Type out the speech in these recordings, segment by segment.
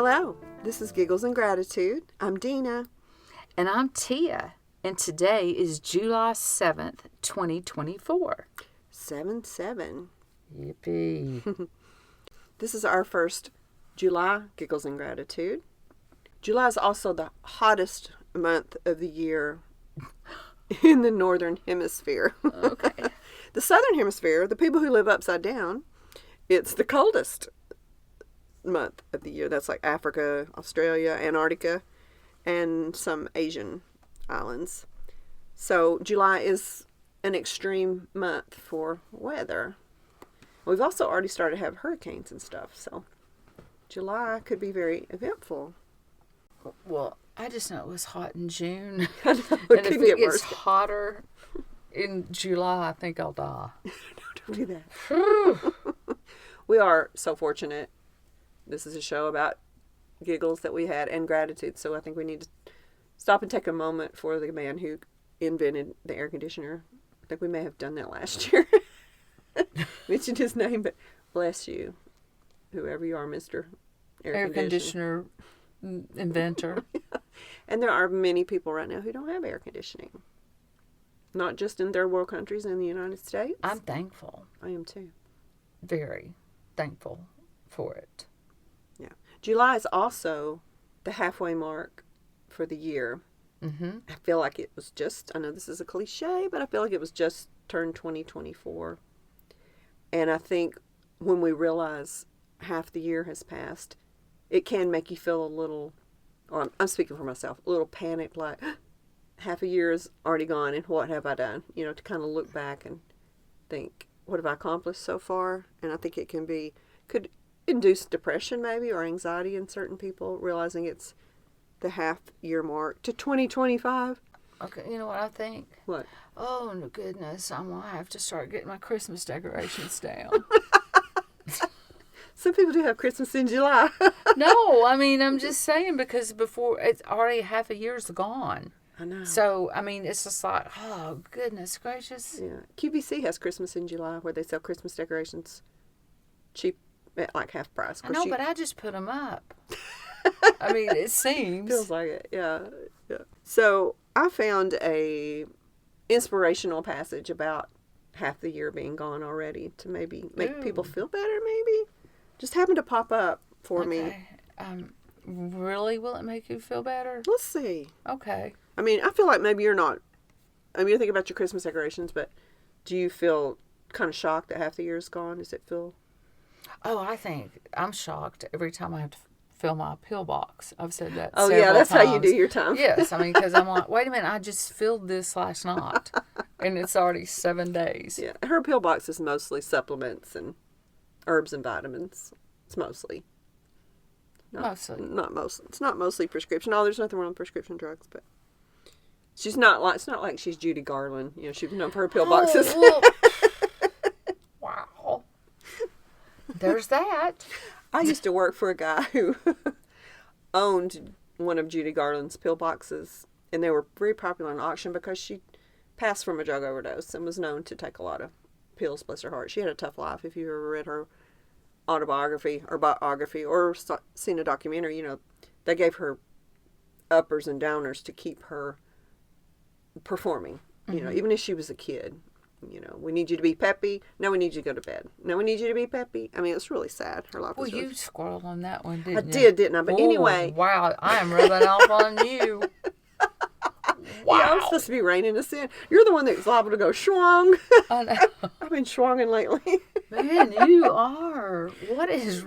Hello, this is Giggles and Gratitude. I'm Dena. And I'm Tia. And today is July 7th, 2024. 7-7. Yippee. This is our first July Giggles and Gratitude. July is also the hottest month of the year in the northern hemisphere. Okay. The southern hemisphere, the people who live upside down, it's the coldest month of the year. That's like Africa, Australia, Antarctica, and some Asian islands. So July is an extreme month for weather. We've also already started to have hurricanes and stuff, so July could be very eventful. Well, I just know it was hot in June. I know, And if it gets hotter in July, I think I'll die. No, don't do that. We are so fortunate. This is a show about giggles that we had and gratitude, so I think we need to stop and take a moment for the man who invented the air conditioner. I think we may have done that last year. Mentioned his name, but bless you, whoever you are, Mr. Air Conditioner inventor. And there are many people right now who don't have air conditioning. Not just in third world countries in the United States. I'm thankful. I am too. Very thankful for it. Yeah. July is also the halfway mark for the year. Mm-hmm. I feel like it was just, I know this is a cliche, but I feel like it was just turned 2024. And I think when we realize half the year has passed, it can make you feel a little, or I'm speaking for myself, a little panicked, like half a year is already gone and what have I done? You know, to kind of look back and think, what have I accomplished so far? And I think it could induce depression maybe or anxiety in certain people, realizing it's the half year mark to 2025. Okay, you know what I think? What? Oh, no goodness, I'm going to have to start getting my Christmas decorations down. Some people do have Christmas in July. No, I mean, I'm just saying because before, it's already half a year's gone. I know. So, I mean, it's just like, oh, goodness gracious. Yeah. QVC has Christmas in July where they sell Christmas decorations cheap at like half price. I know, but I just put them up. I mean, it seems. Feels like it, yeah. So I found a inspirational passage about half the year being gone already to maybe make people feel better, maybe. Just happened to pop up for me. Really? Will it make you feel better? Let's see. Okay. I mean, I feel like maybe you're not, I mean, you're thinking about your Christmas decorations, but do you feel kind of shocked that half the year is gone? Does it feel? Oh, I think I'm shocked every time I have to fill my pillbox. I've said that Oh, several yeah, that's times. how you do your time. Yes, I mean, because I'm like, wait a minute, I just filled this last night, and it's already 7 days. Yeah, her pillbox is mostly supplements and herbs and vitamins. It's mostly. Mostly. Not mostly. It's not mostly prescription. No, there's nothing wrong with prescription drugs, but she's not like, it's not like she's Judy Garland. You know, she's known for her pillboxes. Oh, well, wow. There's that. I used to work for a guy who owned one of Judy Garland's pillboxes, and they were very popular in auction because she passed from a drug overdose and was known to take a lot of pills, bless her heart. She had a tough life. If you ever read her autobiography or biography or seen a documentary, you know, they gave her uppers and downers to keep her performing, you know, even if she was a kid. You know, we need you to be peppy. No, we need you to go to bed. No, we need you to be peppy. I mean, it's really sad. Her life was Well, really... you squirreled on that one, didn't you? I did, didn't I? But anyway. Wow, I am rubbing off on you. Wow. Yeah, I'm supposed to be reining us in. You're the one that's liable to go schwang. I know. I've been schwanging lately. Man, you are. What is...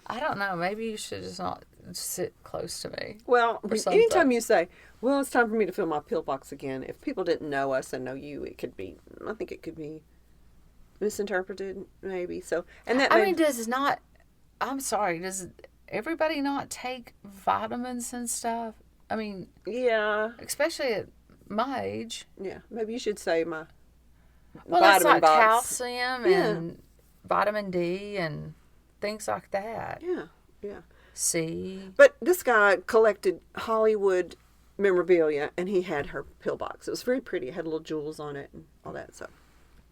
I don't know. Maybe you should just not sit close to me. Well, something. anytime you say, well, it's time for me to fill my pillbox again, if people didn't know us and know you, it could be, I think it could be misinterpreted, maybe. So, and that I mean, does everybody not take vitamins and stuff? I mean, yeah, especially at my age. Yeah, maybe you should say my Well, vitamin that's like box. calcium and vitamin D and things like that. Yeah. C. But this guy collected Hollywood memorabilia, and he had her pillbox. It was very pretty. It had little jewels on it and all that. So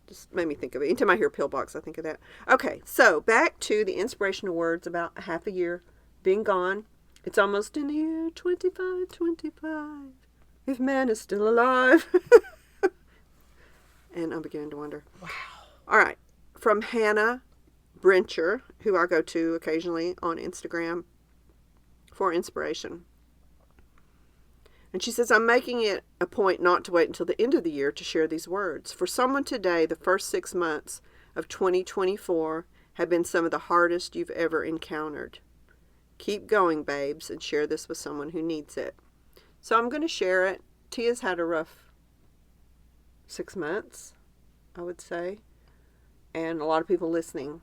just made me think of it. Anytime I hear pillbox, I think of that. Okay, so back to the inspirational words about half a year been gone. It's almost in here, 25. If man is still alive. And I'm beginning to wonder. Wow. All right. From Hannah Brincher, who I go to occasionally on Instagram for inspiration. And she says, I'm making it a point not to wait until the end of the year to share these words. For someone today, the first 6 months of 2024 have been some of the hardest you've ever encountered. Keep going, babes, and share this with someone who needs it. So I'm going to share it. Tia's had a rough 6 months, I would say. And a lot of people listening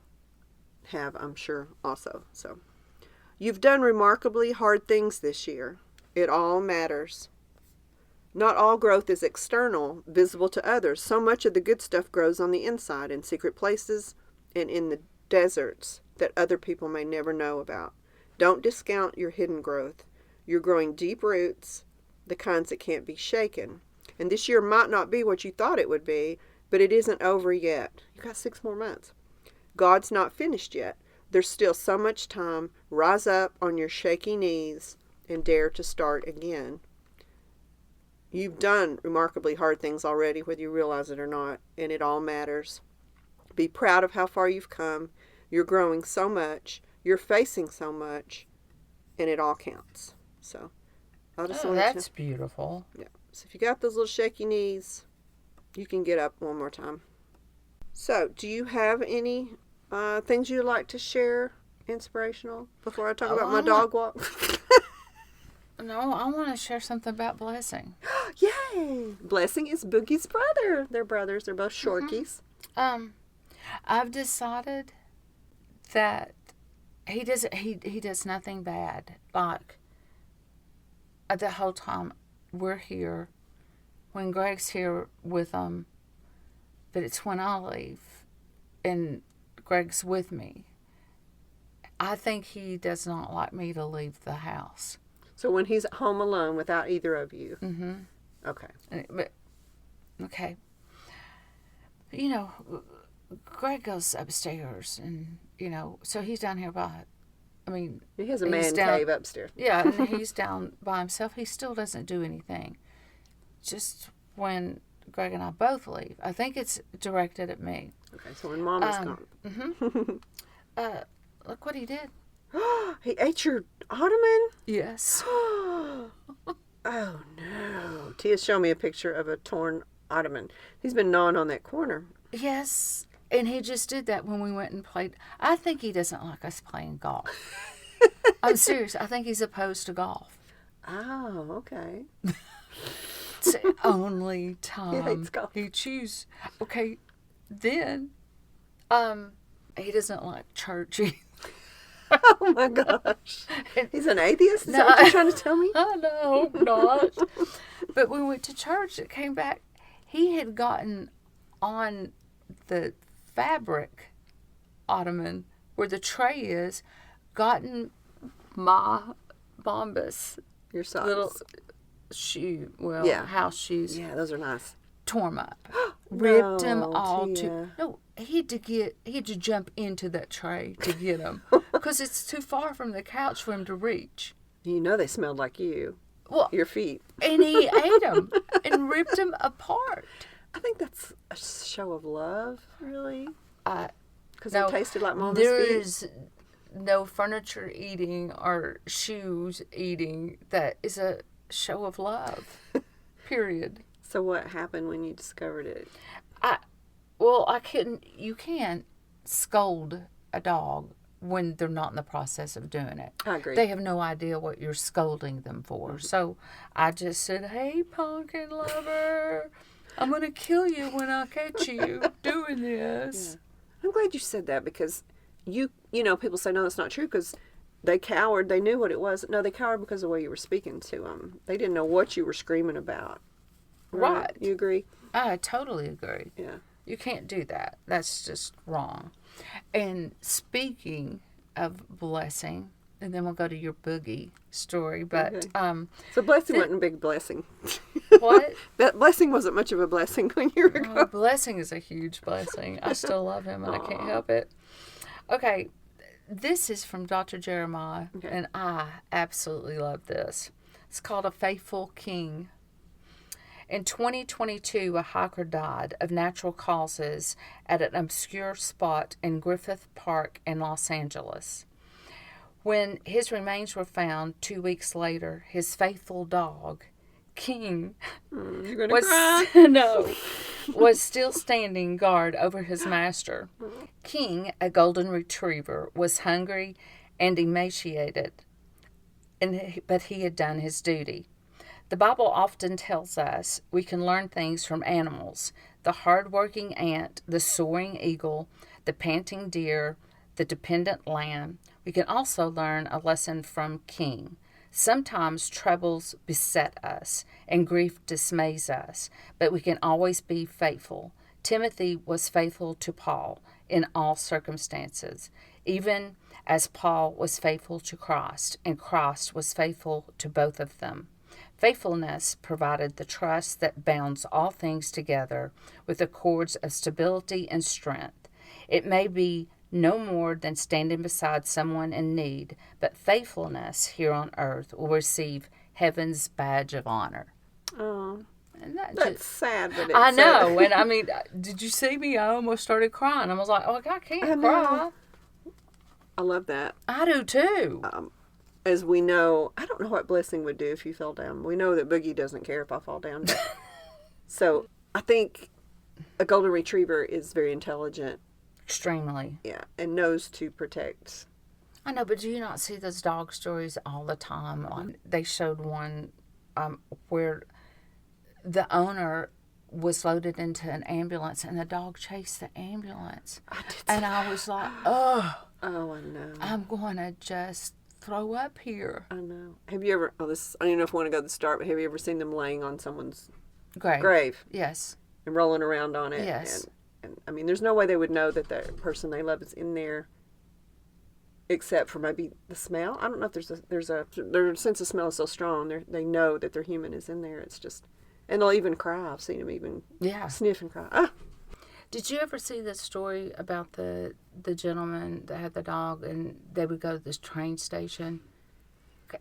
have, I'm sure, also. So, you've done remarkably hard things this year. It all matters. Not all growth is external, visible to others. So much of the good stuff grows on the inside, in secret places and in the deserts that other people may never know about. Don't discount your hidden growth. You're growing deep roots, the kinds that can't be shaken. And this year might not be what you thought it would be, but it isn't over yet. You got 6 more months. God's not finished yet. There's still so much time. Rise up on your shaky knees and dare to start again. You've done remarkably hard things already, whether you realize it or not, and it all matters. Be proud of how far you've come. You're growing so much. You're facing so much, and it all counts. So, I just wanted That's to, beautiful. yeah. So if you got those little shaky knees, you can get up one more time. So, do you have any things you'd like to share, inspirational, before I talk about my dog walk? No, I want to share something about Blessing. Yay! Blessing is Boogie's brother. They're brothers. They're both shorties. I've decided that he does nothing bad. Like, the whole time we're here, when Greg's here with them, but it's when I leave and Greg's with me. I think he does not like me to leave the house. So when he's at home alone without either of you. Mm-hmm. Okay. But, okay. You know, Greg goes upstairs and, so he's down here He has a man cave upstairs. Yeah, and he's down by himself. He still doesn't do anything. Just when Greg and I both leave. I think it's directed at me. Okay, so when Mom is gone. Mm-hmm. Look what he did. He ate your ottoman? Yes. Oh, no. Tia showed me a picture of a torn ottoman. He's been gnawing on that corner. Yes. And he just did that when we went and played. I think he doesn't like us playing golf. I'm serious. I think he's opposed to golf. Oh, okay. It's the only time He hates golf. he chooses. Okay, then, he doesn't like church either. Oh my gosh. He's an atheist? Is that what you're trying to tell me? I hope not. But we went to church. It came back. He had gotten on the fabric ottoman where the tray is, gotten my Bombas Your socks. little shoe, house shoes, Yeah, those are nice. tore them up, ripped them No, all Tia. to. No, he had to jump into that tray to get them because it's too far from the couch for him to reach. You know they smelled like you. Well, Your feet. and he ate them and ripped them apart. I think that's a show of love, really. Because No, it tasted like Mama's there feet. is no furniture eating or shoes eating that is a show of love. Period. So what happened when you discovered it? You can't scold a dog when they're not in the process of doing it. I agree. They have no idea what you're scolding them for. Mm-hmm. So I just said, hey, pumpkin lover, I'm going to kill you when I catch you doing this. Yeah. I'm glad you said that because you know, people say, no, that's not true because they cowered. They knew what it was. No, they cowered because of the way you were speaking to them. They didn't know what you were screaming about. Right. You agree? I totally agree. Yeah. You can't do that. That's just wrong. And speaking of blessing, and then we'll go to your boogie story, but Okay. So blessing wasn't a big blessing. What? That blessing wasn't much of a blessing when you were Oh, blessing is a huge blessing. I still love him and I can't help it. Okay, This is from Dr. Jeremiah, Okay. and I absolutely love this. It's called A Faithful King. In 2022, a hiker died of natural causes at an obscure spot in Griffith Park in Los Angeles. When his remains were found 2 weeks later, his faithful dog, King, You're gonna was cry. no, was still standing guard over his master. King, a golden retriever, was hungry and emaciated, but he had done his duty. The Bible often tells us we can learn things from animals: the hard-working ant, the soaring eagle, the panting deer, the dependent lamb. We can also learn a lesson from King. Sometimes troubles beset us and grief dismays us, but we can always be faithful. Timothy was faithful to Paul in all circumstances, even as Paul was faithful to Christ, and Christ was faithful to both of them. Faithfulness provided the trust that bounds all things together with the cords of stability and strength. It may be no more than standing beside someone in need, but faithfulness here on earth will receive heaven's badge of honor. Oh, And that's sad, but it's I know. And I mean, did you see me? I almost started crying. I was like, oh, I can't cry. I love that. I do too. As we know, I don't know what Blessing would do if you fell down. We know that Boogie doesn't care if I fall down. So I think a golden retriever is very intelligent. Extremely. Yeah, and knows to protect. I know, but do you not see those dog stories all the time? Like, they showed one where the owner was loaded into an ambulance and the dog chased the ambulance. I was like, oh, I know. I'm going to just throw up here. I know. Have you ever, I don't even know if I want to go to the start, but have you ever seen them laying on someone's grave Yes. and rolling around on it? Yes. And I mean, there's no way they would know that the person they love is in there except for maybe the smell. I don't know if their sense of smell is so strong. They know that their human is in there. It's just, and they'll even cry. I've seen them even sniff and cry. Ah. Did you ever see the story about the gentleman that had the dog and they would go to this train station?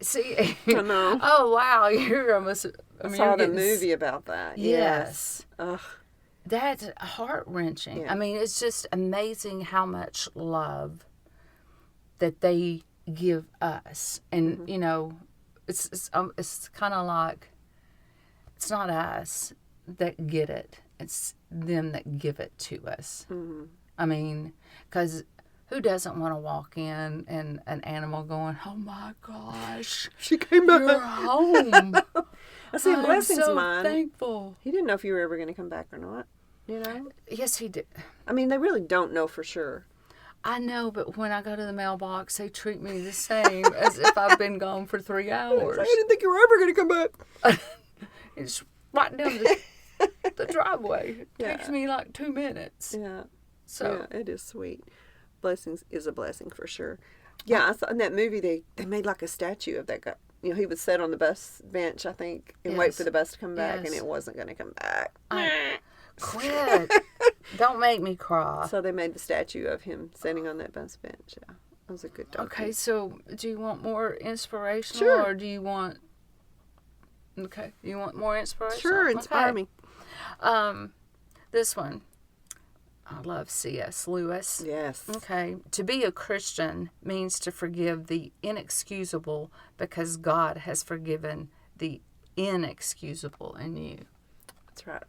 See, I know. Oh wow, you're almost. I saw the movie about that. Yes. Ugh. That's heart-wrenching. Yeah. I mean, it's just amazing how much love that they give us, and you know, it's kind of like it's not us that get it; it's them that give it to us. Mm-hmm. I mean, because who doesn't want to walk in and an animal going, "Oh my gosh, She came back. you're home." I see Blessing's I'm so mine. thankful. He didn't know if you were ever going to come back or not. You know? Yes, he did. I mean, they really don't know for sure. I know, but when I go to the mailbox, they treat me the same as if I've been gone for 3 hours. I didn't think you were ever going to come back. It's right down the driveway. It takes me like 2 minutes. Yeah. So yeah, it is sweet. Blessings is a blessing for sure. Yeah, I saw in that movie they made like a statue of that guy. You know, he would sit on the bus bench, I think, and wait for the bus to come back, and it wasn't going to come back. Quit. Don't make me cry. So they made the statue of him sitting on that bus bench. Yeah, that was a good dog. Okay, so do you want more inspirational? Sure. Or do you want... Okay, you want more inspirational? Sure, inspire me. This one. I love C.S. Lewis. Yes. Okay. To be a Christian means to forgive the inexcusable because God has forgiven the inexcusable in you. That's right.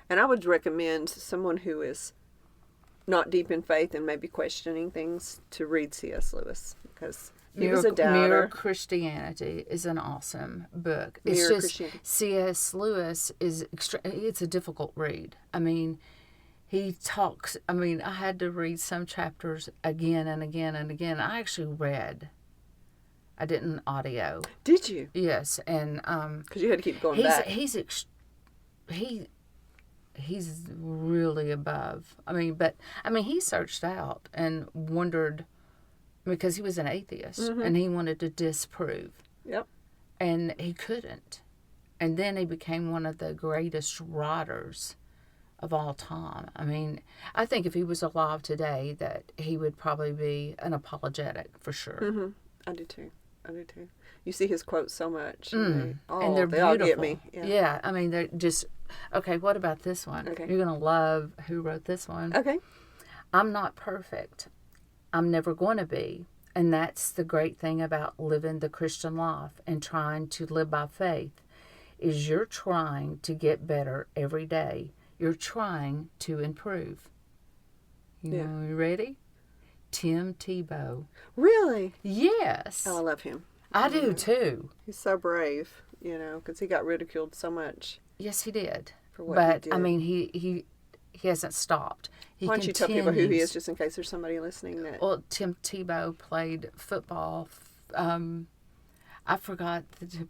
And I would recommend someone who is not deep in faith and maybe questioning things to read C.S. Lewis because he was a doubter. Mere Christianity is an awesome book. It's just C.S. Lewis is it's a difficult read. I mean, he talks. I mean, I had to read some chapters again and again and again. I actually read. I didn't audio. Did you? Yes, and because you had to keep going back. He's really above. I mean, he searched out and wondered because he was an atheist and he wanted to disprove. Yep. And he couldn't. And then he became one of the greatest writers of all time. I mean, I think if he was alive today, that he would probably be an apologetic for sure. Mm-hmm. I do too. You see his quotes so much, And and they're they all beautiful. get me. Yeah, I mean, they're just okay. What about this one? Okay. You're gonna love who wrote this one. Okay. I'm not perfect. I'm never going to be. And that's the great thing about living the Christian life and trying to live by faith is you're trying to get better every day. You're trying to improve. You ready? Tim Tebow. Really? Yes. Oh, I love him. I do too. He's so brave, because he got ridiculed so much. Yes, he did. For what but he did. I mean, he hasn't stopped. Why don't you tell people who he is, just in case there's somebody listening that? Well, Tim Tebow played football. I forgot the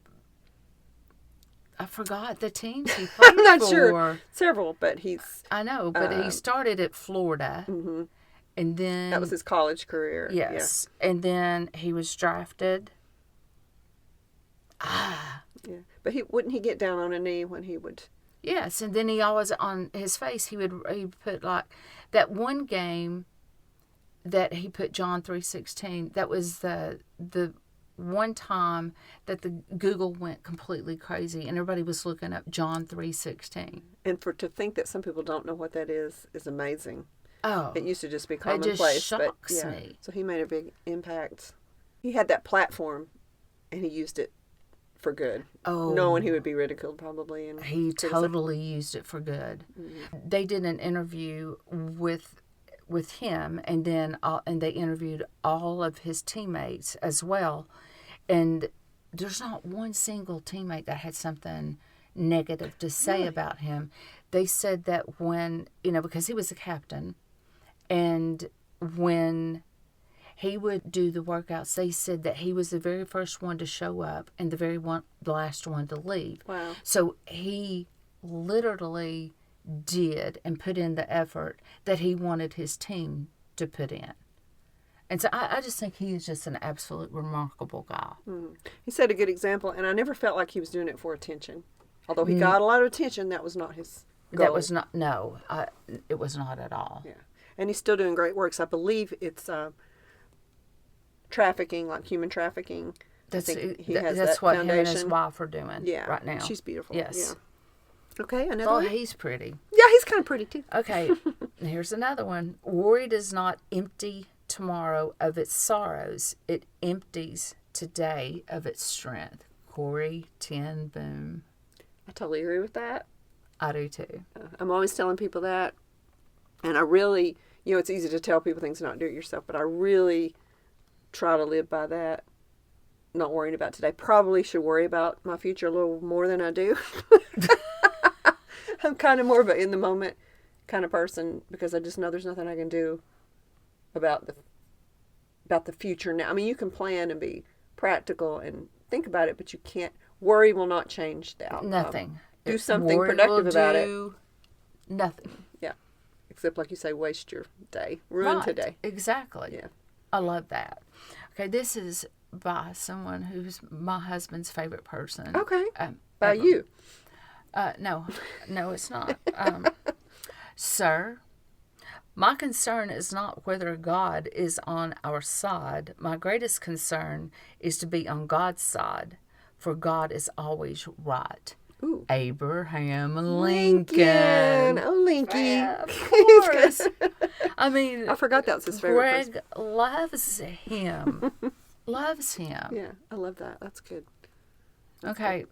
teams he played I'm not for. sure. Several, but he's. I know, but he started at Florida, and then That was his college career. yes, and then he was drafted. Yeah, but wouldn't he get down on a knee when he would? Yes, and then he always on his face he put like that one game that he put John 3:16. That was the one time that the Google went completely crazy and everybody was looking up John 3:16. And to think that some people don't know what that is amazing. Oh, It used to just be it commonplace. just shocks but, me. So he made a big impact. He had that platform, and he used it for good. Oh, Knowing he would be ridiculed probably. And he criticized. totally used it for good. They did an interview with him, and then and they interviewed all of his teammates as well. And there's not one single teammate that had something negative to say about him. They said that when because he was a captain, and when he would do the workouts, they said that he was the very first one to show up and the last one to leave. Wow. So he literally did and put in the effort that he wanted his team to put in. And so I just think he is just an absolute remarkable guy. He set a good example, and I never felt like he was doing it for attention. Although he got a lot of attention, that was not his goal. That was not, no, it was not at all. Yeah. And he's still doing great works. I believe it's trafficking, like human trafficking. That's I think he has that's that what foundation. him and his wife are doing right now. She's beautiful. Yes. Yeah. Okay, another Oh, one? he's pretty. Yeah, he's kind of pretty, too. Okay, here's another one. Worry does not empty tomorrow of its sorrows. It empties today of its strength. Corey Ten Boom. I totally agree with that. I do too. I'm always telling people that. And I really, it's easy to tell people things and not do it yourself, but I really try to live by that. Not worrying about today. Probably should worry about my future a little more than I do. I'm kind of more of an in the moment kind of person because I just know there's nothing I can do about the future now. I mean, you can plan and be practical and think about it, but you can't. Worry will not change the outcome. Nothing. Do something Worry productive will about it. do nothing. Yeah. Except, like you say, waste your day. Ruin Right, today. Exactly. Yeah. I love that. Okay, this is by someone who's my husband's favorite person. Okay. By ever. you. No, it's not. Sir, my concern is not whether God is on our side. My greatest concern is to be on God's side, for God is always right. Ooh. Abraham Lincoln. Oh, Linky. Yeah, of course. I mean, I forgot that was his favorite person. Greg loves him. Loves him. Yeah, I love that. That's good. Okay,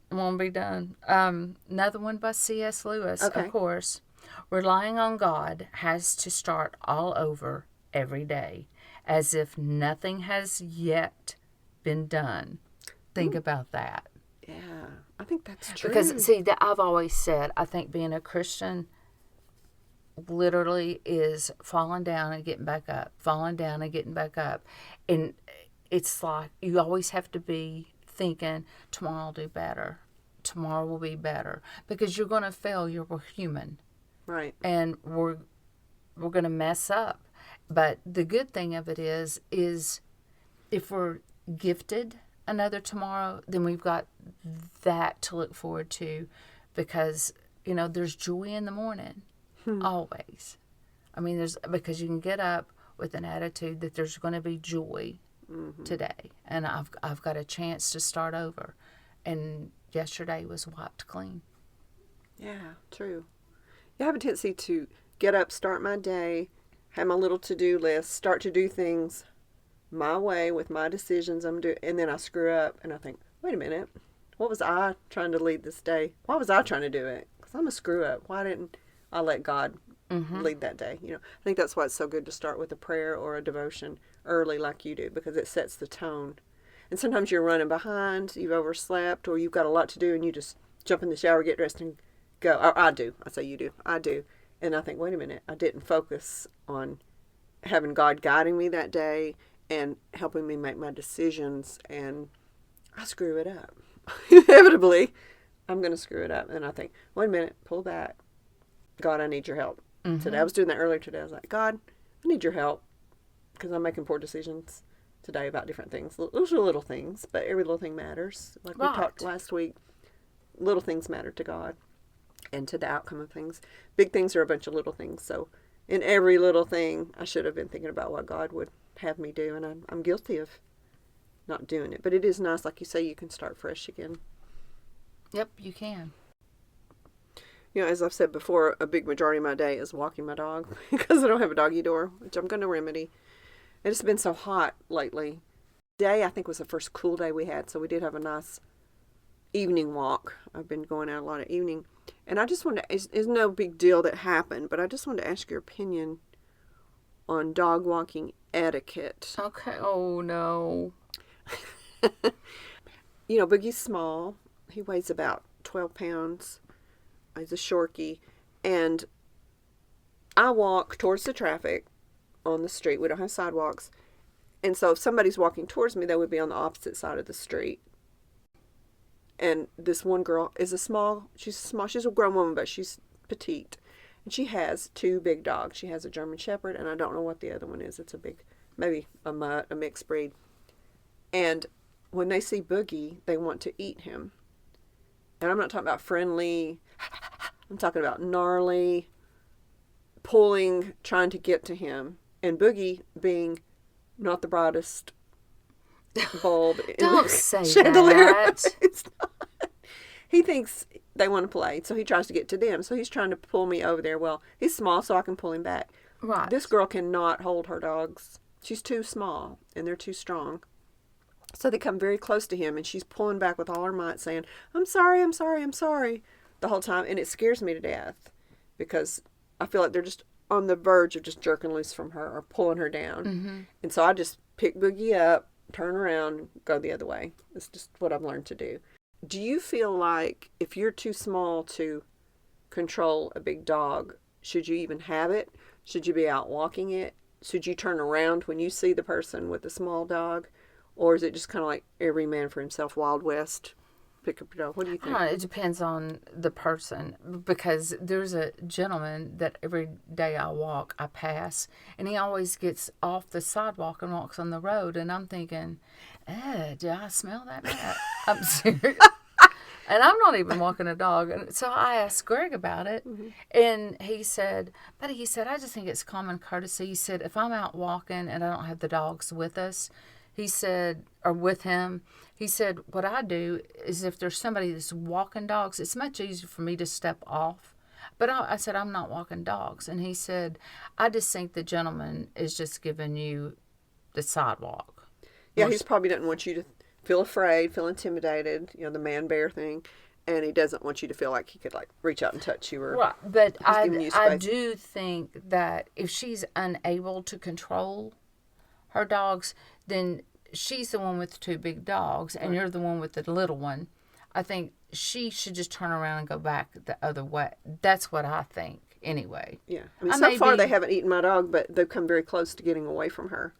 I'm gonna be done. Another one by C.S. Lewis, Okay. of course. Relying on God has to start all over every day, as if nothing has yet been done. Think about that. Yeah, I think that's true. Because, see, that I've always said, I think being a Christian literally is falling down and getting back up, falling down and getting back up. And it's like you always have to be thinking, tomorrow I'll do better. Tomorrow will be better. Because you're going to fail. We're human. Right. And we're going to mess up. But the good thing of it is if we're gifted another tomorrow, then we've got that to look forward to, because there's joy in the morning, always. I mean, because you can get up with an attitude that there's going to be joy today, and I've got a chance to start over. And yesterday was wiped clean. Yeah, true. I have a tendency to get up, start my day, have my little to-do list, start to do things my way with my decisions I'm doing, and then I screw up, and I think, wait a minute, what was I trying to lead this day? Why was I trying to do it? Because I'm a screw up. Why didn't I let God lead that day? I think that's why it's so good to start with a prayer or a devotion early like you do, because it sets the tone. And sometimes you're running behind, you've overslept, or you've got a lot to do, and you just jump in the shower, get dressed, and go. Or I do. I say you do. I do. And I think, wait a minute, I didn't focus on having God guiding me that day and helping me make my decisions, and I screw it up. Inevitably, I'm going to screw it up. And I think, wait a minute, pull back. God, I need your help. Today, I was doing that earlier today. I was like, God, I need your help because I'm making poor decisions today about different things. Those are little things, but every little thing matters. Like we talked last week, little things matter to God and to the outcome of things. Big things are a bunch of little things. So in every little thing, I should have been thinking about what God would have me do, and I'm guilty of not doing it. But it is nice, like you say, you can start fresh again. Yep, you can. As I've said before, a big majority of my day is walking my dog because I don't have a doggy door, which I'm going to remedy. And it's been so hot lately. Today, I think, was the first cool day we had, so we did have a nice evening walk. I've been going out a lot of evening. And I just wanted to, it's no big deal that happened, but I just wanted to ask your opinion on dog walking etiquette. Okay. Oh, no. Boogie's small. He weighs about 12 pounds. He's a Shorkie. And I walk towards the traffic on the street. We don't have sidewalks. And so if somebody's walking towards me, they would be on the opposite side of the street. And this one girl is she's a grown woman, but she's petite. And she has two big dogs. She has a German Shepherd, and I don't know what the other one is. It's maybe a mutt, a mixed breed. And when they see Boogie, they want to eat him. And I'm not talking about friendly. I'm talking about gnarly, pulling, trying to get to him. And Boogie being not the brightest bulb in Don't the say chandelier. that. It's not. He thinks they want to play, so he tries to get to them. So he's trying to pull me over there. Well, he's small, so I can pull him back. Right. This girl cannot hold her dogs. She's too small, and they're too strong. So they come very close to him, and she's pulling back with all her might, saying, I'm sorry, I'm sorry, I'm sorry, the whole time. And it scares me to death because I feel like they're just on the verge of just jerking loose from her or pulling her down. And so I just pick Boogie up, turn around, go the other way. It's just what I've learned to do. Do you feel like if you're too small to control a big dog, should you even have it? Should you be out walking it? Should you turn around when you see the person with the small dog? Or is it just kind of like every man for himself, Wild West? Pick up your dog. What do you think? It depends on the person, because there's a gentleman that every day I walk, I pass, and he always gets off the sidewalk and walks on the road, and I'm thinking, do I smell that bad? I'm serious. And I'm not even walking a dog. And so I asked Greg about it, and he said, I just think it's common courtesy. He said, if I'm out walking and I don't have the dogs with us, he said, or with him, he said, what I do is if there's somebody that's walking dogs, it's much easier for me to step off. But I said, I'm not walking dogs. And he said, I just think the gentleman is just giving you the sidewalk. Yeah, he probably doesn't want you to feel afraid, feel intimidated, the man bear thing. And he doesn't want you to feel like he could reach out and touch you. Or right. But I do think that if she's unable to control her dogs, then she's the one with the two big dogs, and you're the one with the little one. I think she should just turn around and go back the other way. That's what I think, anyway. Yeah. I mean, so far they haven't eaten my dog, but they've come very close to getting away from her.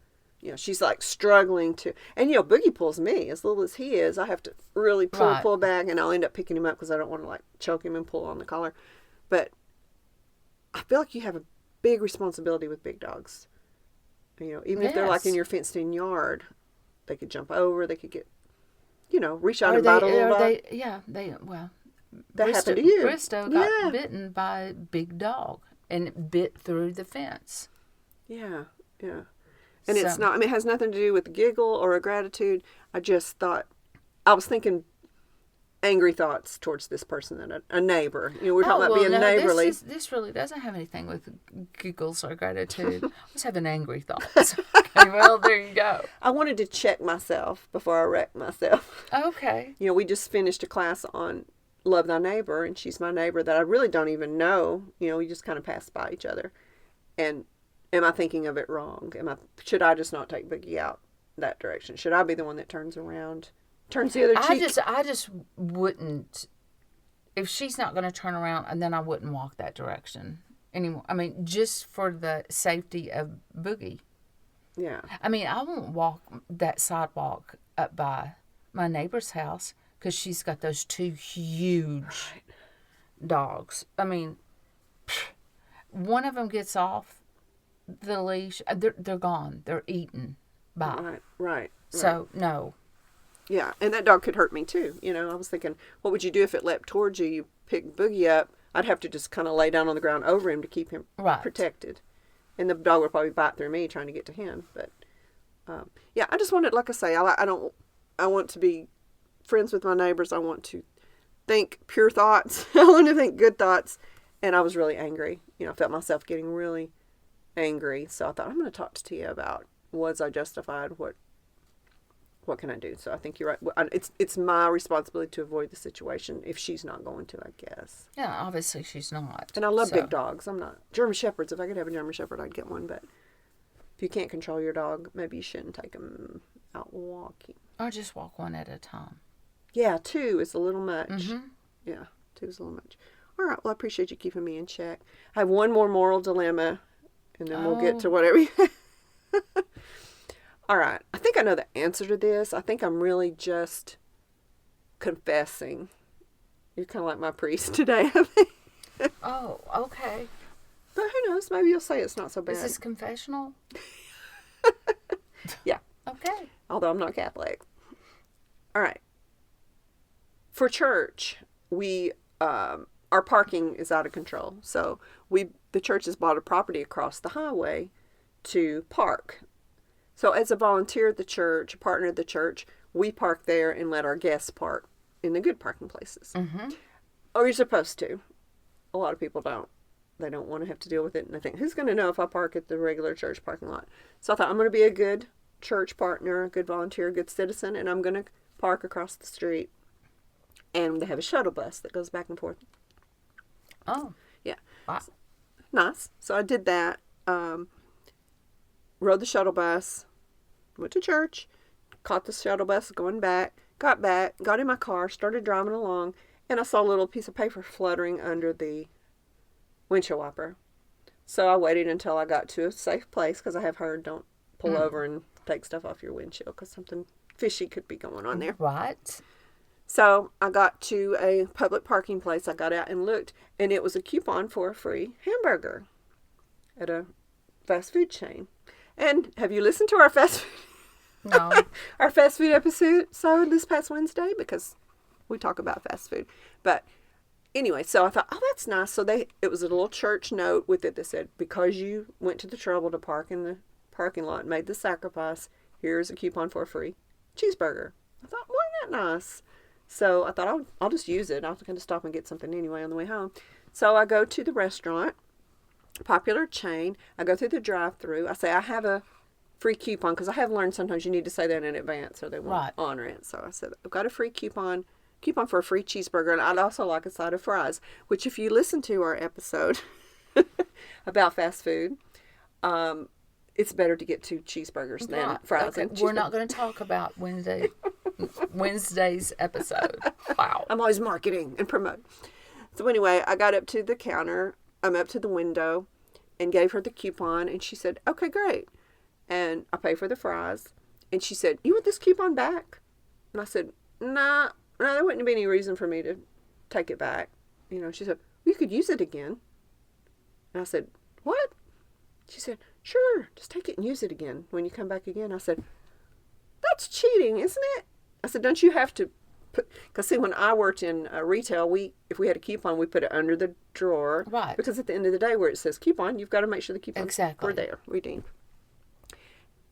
She's struggling to, and Boogie pulls me as little as he is. I have to really pull back, and I'll end up picking him up because I don't want to choke him and pull on the collar. But I feel like you have a big responsibility with big dogs. Even if they're in your fenced-in yard, they could jump over. They could get, reach out and bite a little dog. that happened to you. Bristow got bitten by a big dog and it bit through the fence. Yeah, yeah. And it's not, I mean, it has nothing to do with giggle or a gratitude. I just thought, I was thinking angry thoughts towards this person, a neighbor. You know, we're talking about being neighborly. This really doesn't have anything with giggles or gratitude. I was having angry thoughts. Okay, well, there you go. I wanted to check myself before I wrecked myself. Okay. You know, we just finished a class on Love Thy Neighbor, and she's my neighbor that I really don't even know. You know, we just kind of pass by each other. And am I thinking of it wrong? Should I just not take Boogie out that direction? Should I be the one that turns around, turns the other cheek? I just wouldn't. If she's not going to turn around, and then I wouldn't walk that direction anymore. I mean, just for the safety of Boogie. Yeah. I mean, I won't walk that sidewalk up by my neighbor's house because she's got those two huge dogs. I mean, one of them gets off the leash, they're gone. They're eaten by. Right. So, no. Yeah, and that dog could hurt me too. You know, I was thinking, what would you do if it leapt towards you? You pick Boogie up. I'd have to just kind of lay down on the ground over him to keep him protected. And the dog would probably bite through me trying to get to him. But, yeah, I just wanted, like I say, I want to be friends with my neighbors. I want to think pure thoughts. I want to think good thoughts. And I was really angry. You know, I felt myself getting really angry. So I thought, I'm going to talk to Tia about, was I justified? What can I do? So I think you're right. It's my responsibility to avoid the situation if she's not going to, I guess. Yeah, obviously she's not. And I love big dogs. I'm not. German Shepherds, if I could have a German Shepherd, I'd get one. But if you can't control your dog, maybe you shouldn't take them out walking. Or just walk one at a time. Yeah, 2 is a little much. Mm-hmm. Yeah, 2 is a little much. All right, well, I appreciate you keeping me in check. I have one more moral dilemma, and then we'll get to whatever you... All right. I think I know the answer to this. I think I'm really just confessing. You're kind of like my priest today, I think. Oh, okay. But who knows? Maybe you'll say it's not so bad. Is this confessional? Yeah. Okay. Although I'm not Catholic. All right. For church, our parking is out of control. So the church has bought a property across the highway to park. So as a volunteer at the church, a partner of the church, we park there and let our guests park in the good parking places. Mm-hmm. Or you're supposed to. A lot of people don't. They don't want to have to deal with it. And I think, who's going to know if I park at the regular church parking lot? So I thought, I'm going to be a good church partner, a good volunteer, a good citizen, and I'm going to park across the street. And they have a shuttle bus that goes back and forth. Oh. Yeah. Wow. Nice. So I did that. Rode the shuttle bus, went to church, caught the shuttle bus going back, got in my car, started driving along, and I saw a little piece of paper fluttering under the windshield wiper. So I waited until I got to a safe place, because I have heard don't pull over and take stuff off your windshield, because something fishy could be going on there. What? So I got to a public parking place. I got out and looked, and it was a coupon for a free hamburger at a fast food chain. And have you listened to our fast food? No. Our fast food episode this past Wednesday? Because we talk about fast food. But anyway, so I thought, oh, that's nice. So it was a little church note with it that said, because you went to the trouble to park in the parking lot and made the sacrifice, here's a coupon for a free cheeseburger. I thought, wasn't that nice? So I thought, I'll just use it. I'll kind of stop and get something anyway on the way home. So I go to the restaurant, popular chain. I go through the drive-thru. I say, I have a free coupon, because I have learned sometimes you need to say that in advance or they won't honor it. So I said, I've got a free coupon for a free cheeseburger, and I'd also like a side of fries, which if you listen to our episode about fast food, it's better to get 2 cheeseburgers than fries. Okay. We're not going to talk about Wednesday's episode. Wow. I'm always marketing and promote. So anyway, I got up to the counter. I'm up to the window and gave her the coupon, and she said, okay, great. And I paid for the fries, and she said, you want this coupon back? And I said, nah, there wouldn't be any reason for me to take it back. You know, she said, you could use it again. And I said, what? She said, sure, just take it and use it again when you come back again. I said, that's cheating, isn't it? I said, don't you have to Because see, when I worked in retail, if we had a coupon, we put it under the drawer. Right. Because at the end of the day, where it says coupon, you've got to make sure the coupons Exactly. were there, redeemed.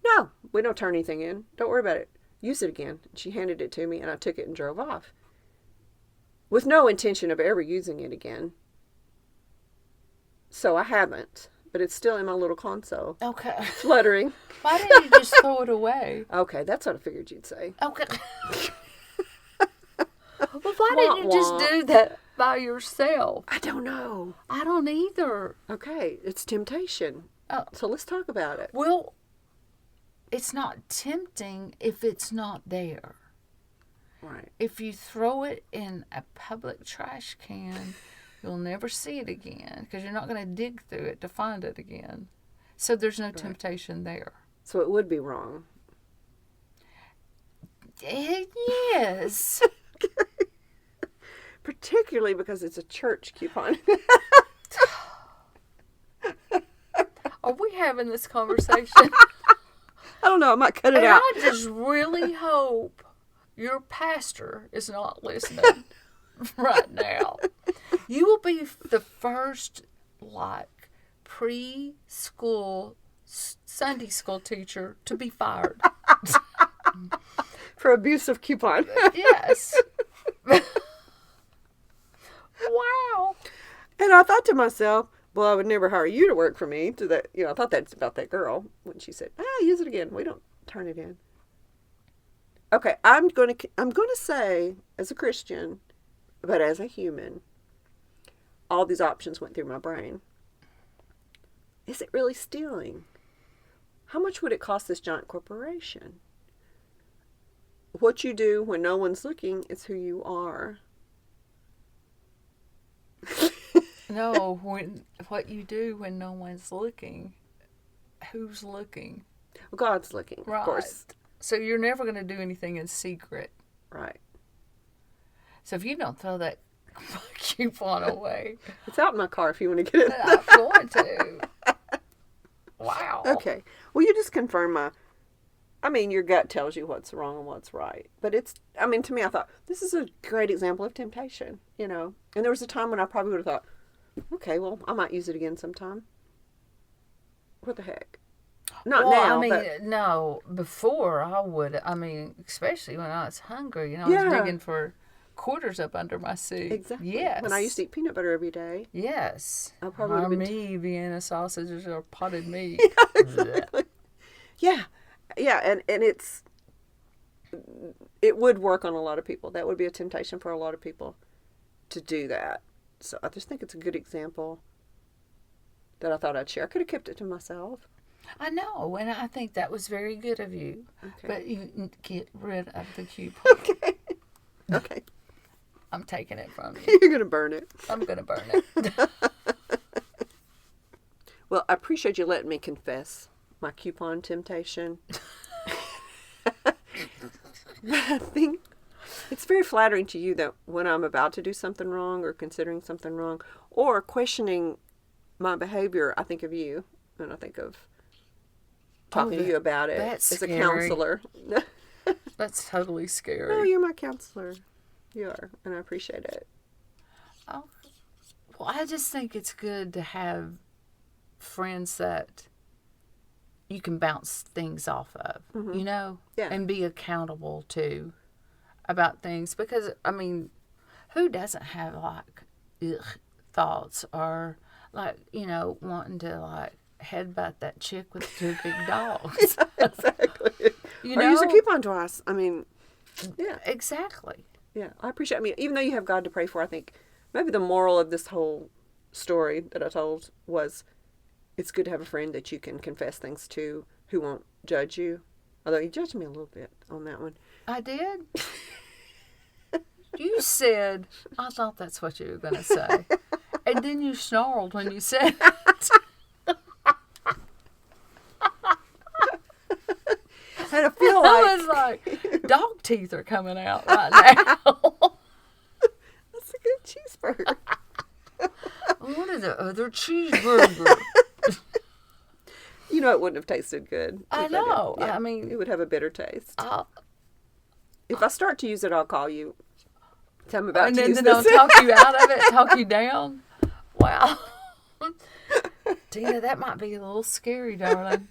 No, we don't turn anything in. Don't worry about it. Use it again. She handed it to me, and I took it and drove off. With no intention of ever using it again. So I haven't. But it's still in my little console. Okay. Fluttering. Why didn't you just throw it away? Okay, that's what I figured you'd say. Okay. Well, why didn't you just do that by yourself? I don't know. I don't either. Okay, it's temptation. Oh. So let's talk about it. Well, it's not tempting if it's not there. Right. If you throw it in a public trash can, you'll never see it again because you're not going to dig through it to find it again. So there's no temptation there. So it would be wrong. Yes. Particularly because it's a church coupon. Are we having this conversation? I don't know. I might cut it And out. I just really hope your pastor is not listening right now. You will be the first, like, preschool Sunday school teacher to be fired. For abuse of coupon. Yes. Wow. And I thought to myself, well, I would never hire you to work for me. To that, I thought that's about that girl when she said, use it again. We don't turn it in. Okay, I'm going to say, as a Christian, but as a human, all these options went through my brain. Is it really stealing? How much would it cost this giant corporation? What you do when no one's looking is who you are. No, what you do when no one's looking, who's looking? Well, God's looking, Right. of course. So you're never going to do anything in secret. Right. So if you don't throw that coupon away, It's out in my car if you want to get it. I'm going to. Wow. Okay. Well, you just confirm your gut tells you what's wrong and what's right. But to me, I thought, this is a great example of temptation, And there was a time when I probably would have thought, okay, well, I might use it again sometime. What the heck? Not now, but... No, before I would, especially when I was hungry, I was digging for quarters up under my seat. Exactly. Yes. When I used to eat peanut butter every day. Yes. I probably would have been... me, Vienna sausages or potted meat. Exactly. Yeah. Yeah, and it would work on a lot of people. That would be a temptation for a lot of people to do that. So I just think it's a good example that I thought I'd share. I could have kept it to myself. I know, and I think that was very good of you. Okay. But you get rid of the coupon. Okay. Okay. I'm taking it from you. You're going to burn it. I'm going to burn it. Well, I appreciate you letting me confess my coupon temptation. But I think it's very flattering to you that when I'm about to do something wrong or considering something wrong or questioning my behavior, I think of you and I think of talking to you about it that's as a scary. counselor. That's totally scary. No, you're my counselor. You are, and I appreciate it. Oh, well, I just think it's good to have friends that you can bounce things off of, Yeah. and be accountable to about things. Because, who doesn't have, thoughts or, wanting to, headbutt that chick with two big dogs? Exactly. Or use a coupon twice. Yeah. Exactly. Yeah, I appreciate even though you have God to pray for, I think maybe the moral of this whole story that I told was it's good to have a friend that you can confess things to who won't judge you. Although you judged me a little bit on that one. I did? You said, I thought that's what you were going to say. And then you snarled when you said it. And I feel I was like, dog teeth are coming out right now. That's a good cheeseburger. What is the other cheeseburger? It wouldn't have tasted good. I if know. did. Yeah, I mean, it would have a bitter taste. If I start to use it, I'll call you I'm about and to then use they'll this. talk you out of it, talk you down. Wow. Tina, that might be a little scary, darling.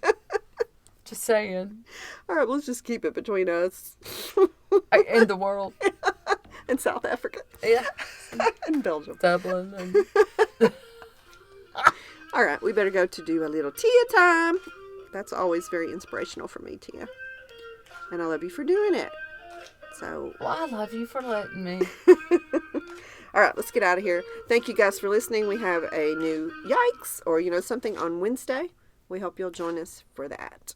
Just saying. All right, let's just keep it between us. In the world. In South Africa. Yeah. And Belgium. Dublin. And... All right, we better go to do a little Tia time. That's always very inspirational for me, Tia. And I love you for doing it. So. Well, I love you for letting me. All right, let's get out of here. Thank you guys for listening. We have a new Yikes or, something on Wednesday. We hope you'll join us for that.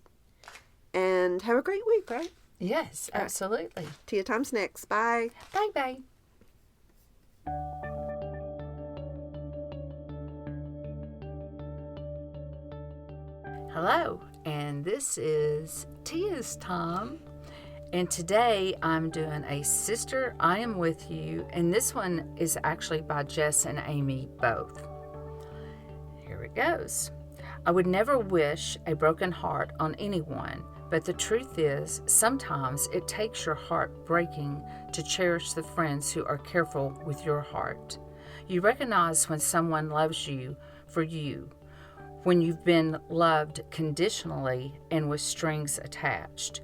And have a great week, right? Yes, absolutely. Tia time's next. Bye. Bye-bye. Hello, and this is Tia's time. And today I'm doing a Sister, I Am With You, and this one is actually by Jess and Amy both. Here it goes. I would never wish a broken heart on anyone, but the truth is, sometimes it takes your heart breaking to cherish the friends who are careful with your heart. You recognize when someone loves you for you, when you've been loved conditionally and with strings attached.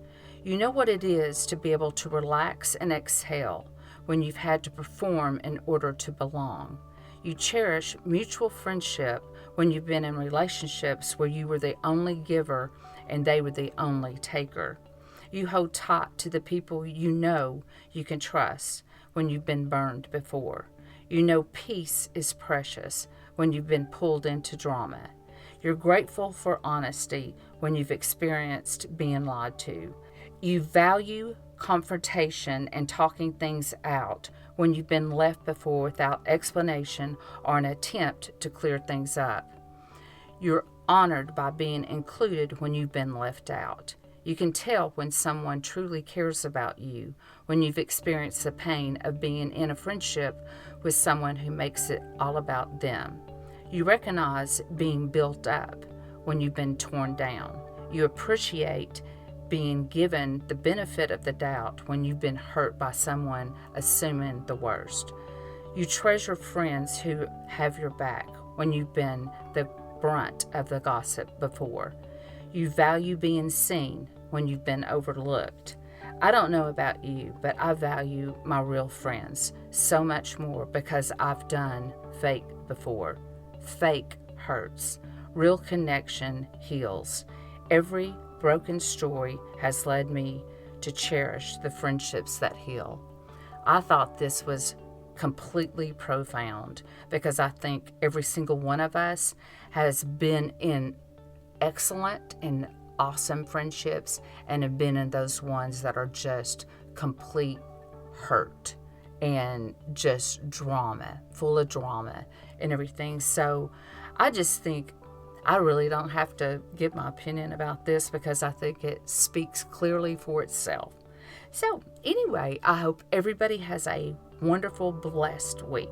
You know what it is to be able to relax and exhale when you've had to perform in order to belong. You cherish mutual friendship when you've been in relationships where you were the only giver and they were the only taker. You hold tight to the people you know you can trust when you've been burned before. You know peace is precious when you've been pulled into drama. You're grateful for honesty when you've experienced being lied to. You value confrontation and talking things out when you've been left before without explanation or an attempt to clear things up. You're honored by being included when you've been left out. You can tell when someone truly cares about you when you've experienced the pain of being in a friendship with someone who makes it all about them. You recognize being built up when you've been torn down. You appreciate being given the benefit of the doubt when you've been hurt by someone assuming the worst. You treasure friends who have your back when you've been the brunt of the gossip before. You value being seen when you've been overlooked. I don't know about you, but I value my real friends so much more because I've done fake before. Fake hurts. Real connection heals. Every broken story has led me to cherish the friendships that heal. I thought this was completely profound because I think every single one of us has been in excellent and awesome friendships and have been in those ones that are just complete hurt and just drama, full of drama and everything. So I just think I really don't have to give my opinion about this because I think it speaks clearly for itself. So anyway, I hope everybody has a wonderful, blessed week.